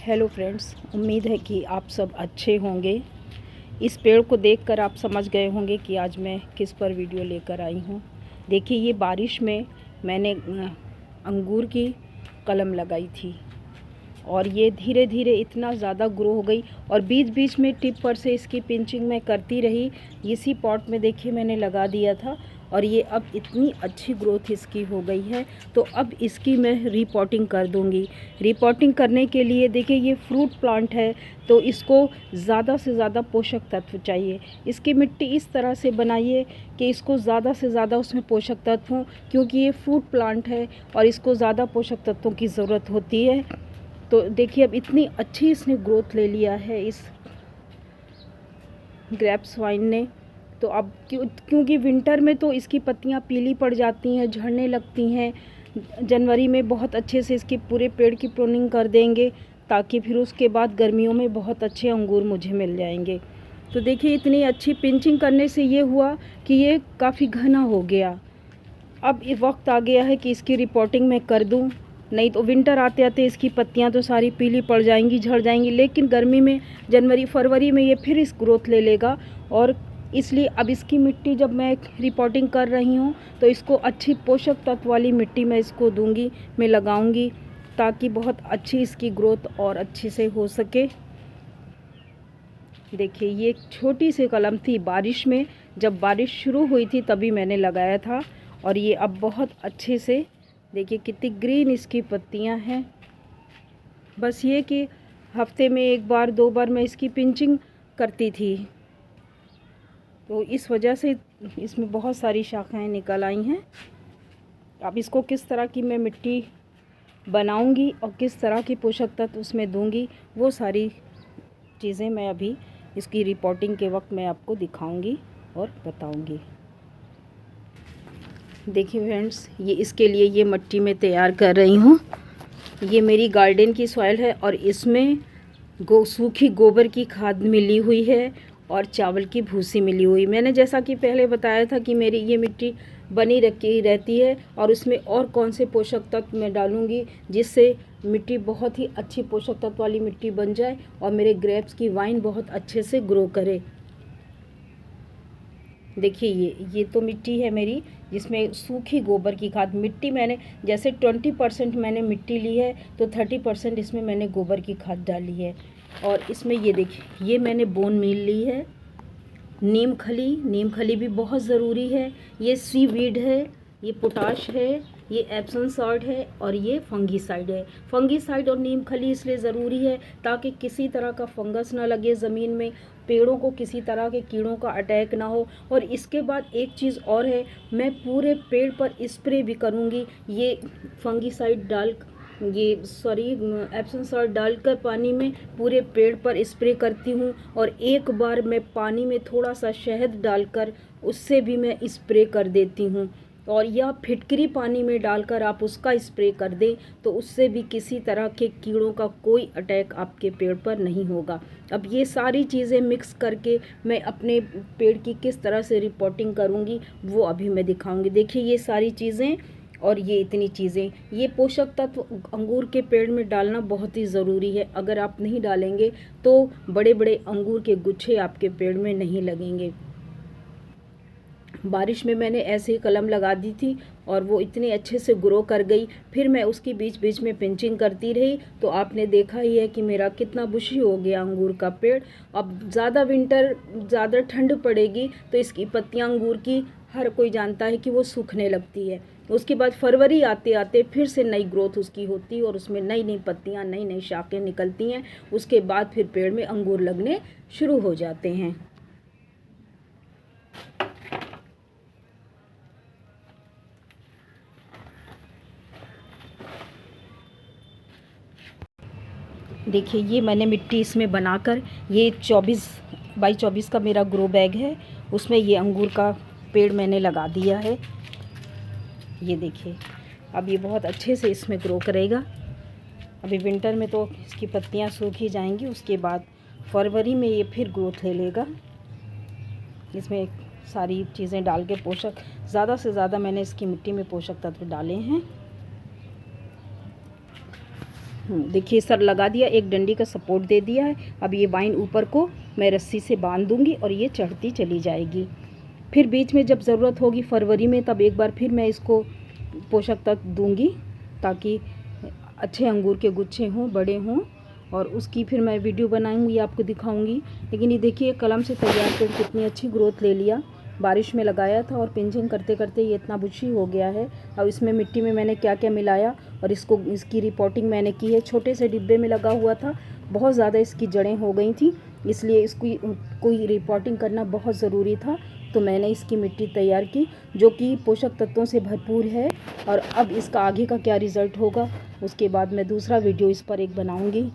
Hello friends, उम्मीद है कि आप सब अच्छे होंगे। इस पेड़ को देखकर आप समझ गए होंगे कि आज मैं किस पर वीडियो लेकर आई हूँ। देखिए, ये बारिश में मैंने अंगूर की कलम लगाई थी और ये धीरे धीरे इतना ज़्यादा ग्रो हो गई और बीच बीच में टिप पर से इसकी पिंचिंग मैं करती रही। इसी पॉट में देखिए मैंने लगा दिया था और ये अब इतनी अच्छी ग्रोथ इसकी हो गई है। तो अब इसकी मैं रिपोर्टिंग कर दूंगी। रिपोर्टिंग करने के लिए देखिए, ये फ्रूट प्लांट है तो इसको ज़्यादा से ज़्यादा पोषक तत्व चाहिए। इसकी मिट्टी इस तरह से बनाइए कि इसको ज़्यादा से ज़्यादा उसमें पोषक तत्व हों, क्योंकि ये फ्रूट प्लांट है और इसको ज़्यादा पोषक तत्वों की ज़रूरत होती है। तो देखिए, अब इतनी अच्छी इसने ग्रोथ ले लिया है इस ग्रेप्स वाइन ने। तो अब क्योंकि विंटर में तो इसकी पत्तियां पीली पड़ जाती हैं, झड़ने लगती हैं। जनवरी में बहुत अच्छे से इसके पूरे पेड़ की प्रूनिंग कर देंगे ताकि फिर उसके बाद गर्मियों में बहुत अच्छे अंगूर मुझे मिल जाएंगे। तो देखिए, इतनी अच्छी पिंचिंग करने से ये हुआ कि ये काफ़ी घना हो गया। अब ये वक्त आ गया है कि इसकी रिपोर्टिंग मैं कर दूं, नहीं तो विंटर आते आते इसकी पत्तियां तो सारी पीली पड़ जाएंगी, झड़ जाएंगी। लेकिन गर्मी में जनवरी फरवरी में ये फिर इस ग्रोथ ले लेगा और इसलिए अब इसकी मिट्टी जब मैं रिपोर्टिंग कर रही हूँ तो इसको अच्छी पोषक तत्व वाली मिट्टी मैं इसको दूंगी, मैं लगाऊंगी ताकि बहुत अच्छी इसकी ग्रोथ और अच्छे से हो सके। देखिए, ये एक छोटी सी कलम थी, बारिश में जब बारिश शुरू हुई थी तभी मैंने लगाया था और ये अब बहुत अच्छे से देखिए कितनी ग्रीन इसकी पत्तियां हैं। बस ये कि हफ्ते में एक बार दो बार मैं इसकी पिंचिंग करती थी, तो इस वजह से इसमें बहुत सारी शाखाएं निकल आई हैं। अब इसको किस तरह की मैं मिट्टी बनाऊंगी और किस तरह की पोषक तत्व उसमें दूंगी, वो सारी चीज़ें मैं अभी इसकी रिपोर्टिंग के वक्त मैं आपको दिखाऊंगी और बताऊंगी। देखिए फ्रेंड्स, ये इसके लिए ये मिट्टी में तैयार कर रही हूँ। ये मेरी गार्डन की सॉइल है और इसमें सूखी गोबर की खाद मिली हुई है और चावल की भूसी मिली हुई। मैंने जैसा कि पहले बताया था कि मेरी ये मिट्टी बनी रखी रहती है और उसमें और कौन से पोषक तत्व मैं डालूँगी जिससे मिट्टी बहुत ही अच्छी पोषक तत्व वाली मिट्टी बन जाए और मेरे ग्रेप्स की वाइन बहुत अच्छे से ग्रो करे। देखिए, ये तो मिट्टी है मेरी जिसमें सूखी गोबर की खाद मिट्टी मैंने जैसे 20% मैंने मिट्टी ली है तो 30% इसमें मैंने गोबर की खाद डाली है। और इसमें ये देखिए, ये मैंने बोन मील ली है, नीम खली भी बहुत ज़रूरी है, ये सीवीड है, ये पोटाश है, ये एप्सम सॉल्ट है और ये फंगीसाइड है। फंगीसाइड और नीम खली इसलिए ज़रूरी है ताकि किसी तरह का फंगस ना लगे ज़मीन में, पेड़ों को किसी तरह के कीड़ों का अटैक ना हो। और इसके बाद एक चीज़ और है, मैं पूरे पेड़ पर स्प्रे भी करूँगी। ये फंगीसाइड एप्सम सॉल्ट डालकर पानी में पूरे पेड़ पर स्प्रे करती हूँ और एक बार मैं पानी में थोड़ा सा शहद डालकर उससे भी मैं स्प्रे कर देती हूँ। और या फिटकरी पानी में डालकर आप उसका स्प्रे कर दें तो उससे भी किसी तरह के कीड़ों का कोई अटैक आपके पेड़ पर नहीं होगा। अब ये सारी चीज़ें मिक्स करके मैं अपने पेड़ की किस तरह से रिपोर्टिंग करूँगी वो अभी मैं दिखाऊँगी। देखिए, ये सारी चीज़ें और ये इतनी चीज़ें, ये पोषक तत्व अंगूर के पेड़ में डालना बहुत ही ज़रूरी है। अगर आप नहीं डालेंगे तो बड़े बड़े अंगूर के गुच्छे आपके पेड़ में नहीं लगेंगे। बारिश में मैंने ऐसे ही कलम लगा दी थी और वो इतने अच्छे से ग्रो कर गई। फिर मैं उसकी बीच बीच में पिंचिंग करती रही तो आपने देखा ही है कि मेरा कितना बुशी हो गया अंगूर का पेड़। अब ज़्यादा ठंड पड़ेगी तो इसकी पत्तियां अंगूर की हर कोई जानता है कि वो सूखने लगती है। उसके बाद फरवरी आते आते फिर से नई ग्रोथ उसकी होती है और उसमें नई नई पत्तियां, नई नई शाखें निकलती हैं। उसके बाद फिर पेड़ में अंगूर लगने शुरू हो जाते हैं। देखिए, ये मैंने मिट्टी इसमें बनाकर, ये 24x24 का मेरा ग्रो बैग है, उसमें ये अंगूर का पेड़ मैंने लगा दिया है। ये देखिए, अब ये बहुत अच्छे से इसमें ग्रो करेगा। अभी विंटर में तो इसकी पत्तियां सूख ही जाएंगी, उसके बाद फरवरी में ये फिर ग्रोथ ले लेगा। इसमें सारी चीज़ें डाल के पोषक ज़्यादा से ज़्यादा मैंने इसकी मिट्टी में पोषक तत्व डाले हैं। देखिए सर लगा दिया, एक डंडी का सपोर्ट दे दिया है। अब ये वाइन ऊपर को मैं रस्सी से बांध दूंगी और ये चढ़ती चली जाएगी। फिर बीच में जब ज़रूरत होगी फरवरी में, तब एक बार फिर मैं इसको पोषक तत्व दूंगी ताकि अच्छे अंगूर के गुच्छे हों, बड़े हों, और उसकी फिर मैं वीडियो बनाऊंगी, आपको दिखाऊंगी। लेकिन ये देखिए कलम से तैयार पेड़ कितनी अच्छी ग्रोथ ले लिया। बारिश में लगाया था और पिंचिंग करते करते ये इतना बुशी हो गया है। अब इसमें मिट्टी में मैंने क्या क्या मिलाया और इसकी रिपोर्टिंग मैंने की है। छोटे से डिब्बे में लगा हुआ था, बहुत ज़्यादा इसकी जड़ें हो गई थी, इसलिए इसको कोई रिपोर्टिंग करना बहुत ज़रूरी था। तो मैंने इसकी मिट्टी तैयार की जो कि पोषक तत्वों से भरपूर है। और अब इसका आगे का क्या रिज़ल्ट होगा उसके बाद मैं दूसरा वीडियो इस पर एक बनाऊंगी।